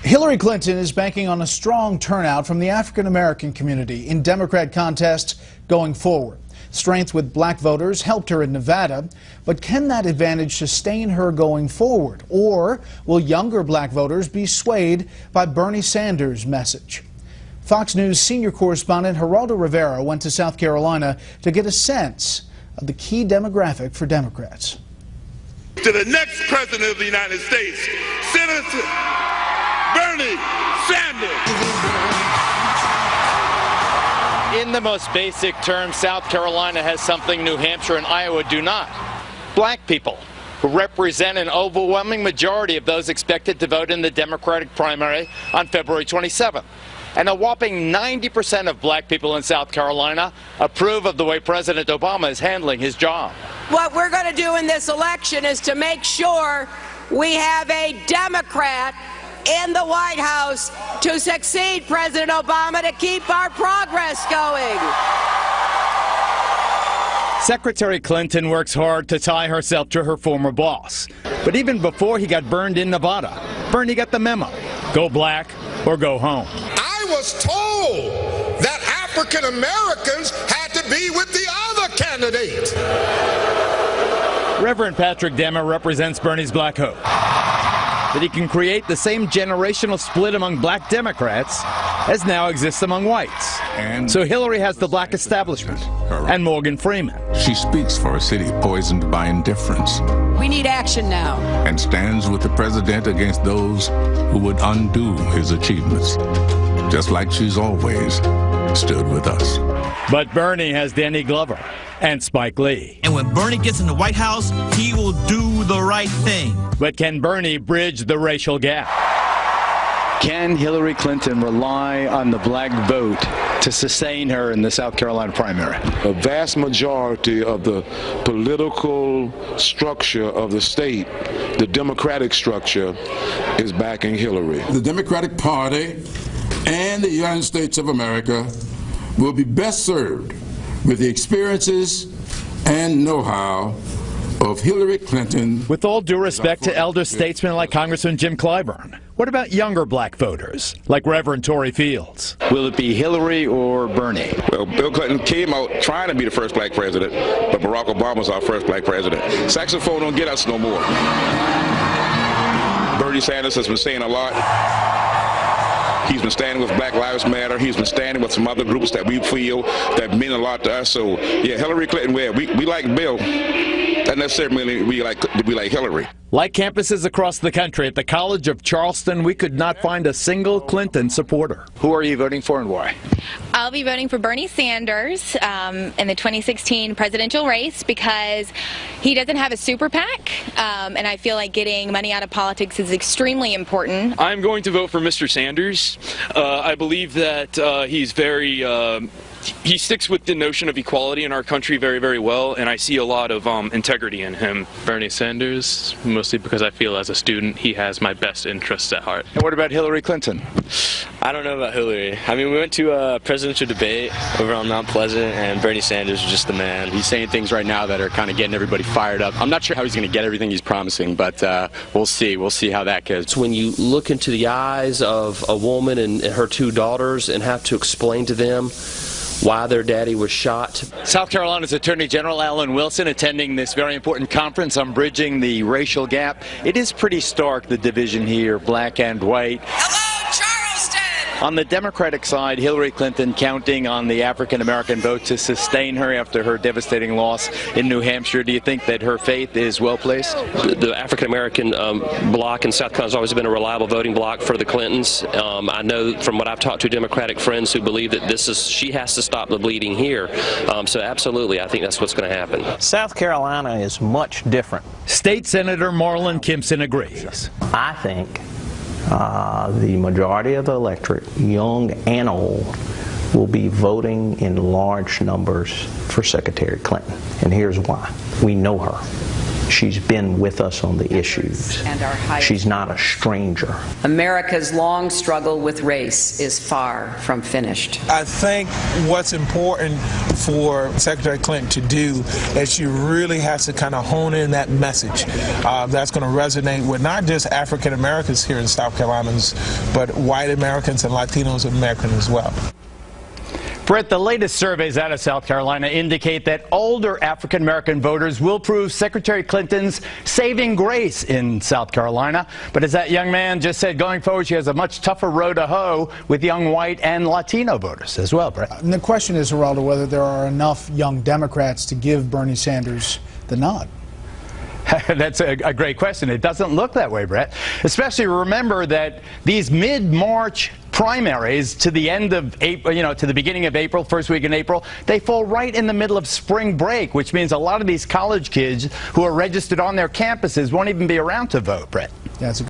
Hillary Clinton is banking on a strong turnout from the African American community in Democrat contests going forward. Strength with black voters helped her in Nevada, but can that advantage sustain her going forward? Or will younger black voters be swayed by Bernie Sanders' message? Fox News senior correspondent Geraldo Rivera went to South Carolina to get a sense of the key demographic for Democrats. To the next president of the United States, Senator Bernie Sanders. In the most basic terms, South Carolina has something New Hampshire and Iowa do not. Black people, who represent an overwhelming majority of those expected to vote in the Democratic primary on February 27th. And a whopping 90% of black people in South Carolina approve of the way President Obama is handling his job. What we're going to do in this election is to make sure we have a Democrat in the White House to succeed President Obama to keep our progress going. Secretary Clinton works hard to tie herself to her former boss. But even before he got burned in Nevada, Bernie got the memo. Go black or go home. I was told that African Americans had to be with the other candidate. Reverend Patrick Demmer represents Bernie's black hope. That he can create the same generational split among black Democrats as now exists among whites. And so Hillary has the black establishment and Morgan Freeman. She speaks for a city poisoned by indifference. We need action now. And stands with the president against those who would undo his achievements, just like she's always stood with us. But Bernie has Danny Glover and Spike Lee. And when Bernie gets in the White House, he will do the right thing. But can Bernie bridge the racial gap? Can Hillary Clinton rely on the black vote to sustain her in the South Carolina primary? A vast majority of the political structure of the state, the Democratic structure, is backing Hillary. The Democratic Party and the United States of America will be best served with the experiences and know-how of Hillary Clinton. With all due respect to elder statesmen like Congressman Jim Clyburn, what about younger black voters like Reverend Tory Fields? Will it be Hillary or Bernie? Well, Bill Clinton came out trying to be the first black president, but Barack Obama's our first black president. Saxophone don't get us no more. Bernie Sanders has been saying a lot. He's been standing with Black Lives Matter. He's been standing with some other groups that we feel that mean a lot to us. So, yeah, Hillary Clinton, we like Bill. Not necessarily we like Hillary. Like campuses across the country, at the College of Charleston, we could not find a single Clinton supporter. Who are you voting for and why? I'll be voting for Bernie Sanders in the 2016 presidential race because he doesn't have a super PAC, and I feel like getting money out of politics is extremely important. I'm going to vote for Mr. Sanders. I believe that he's very... he sticks with the notion of equality in our country very, very well, and I see a lot of integrity in him. Bernie Sanders, mostly because I feel as a student he has my best interests at heart. And what about Hillary Clinton? I don't know about Hillary. I mean, we went to a presidential debate over on Mount Pleasant, and Bernie Sanders was just the man. He's saying things right now that are kind of getting everybody fired up. I'm not sure how he's going to get everything he's promising, but we'll see. We'll see how that goes. When you look into the eyes of a woman and her two daughters and have to explain to them why their daddy was shot. South Carolina's Attorney General Alan Wilson attending this very important conference on bridging the racial gap. It is pretty stark, the division here, black and white. Hello, Charleston! On the Democratic side, Hillary Clinton counting on the African-American vote to sustain her after her devastating loss in New Hampshire. Do you think that her faith is well placed? The African-American bloc in South Carolina has always been a reliable voting bloc for the Clintons. I know from what I've talked to Democratic friends who believe that she has to stop the bleeding here. So absolutely, I think that's what's going to happen. South Carolina is much different. State Senator Marlon Kimpson agrees. I think the majority of the electorate, young and old, will be voting in large numbers for Secretary Clinton. And here's why. We know her. She's been with us on the issues. She's not a stranger. America's long struggle with race is far from finished. I think what's important for Secretary Clinton to do is she really has to kind of hone in that message that's going to resonate with not just African Americans here in South Carolina, but white Americans and Latinos Americans as well. Brett, the latest surveys out of South Carolina indicate that older African-American voters will prove Secretary Clinton's saving grace in South Carolina. But as that young man just said, going forward, she has a much tougher road to hoe with young white and Latino voters as well, Brett. And the question is, Geraldo, whether there are enough young Democrats to give Bernie Sanders the nod. That's a great question. It doesn't look that way, Brett. Especially remember that these mid-March primaries to the end of April, to the beginning of April, first week in April, they fall right in the middle of spring break, which means a lot of these college kids who are registered on their campuses won't even be around to vote, Brett. Yeah,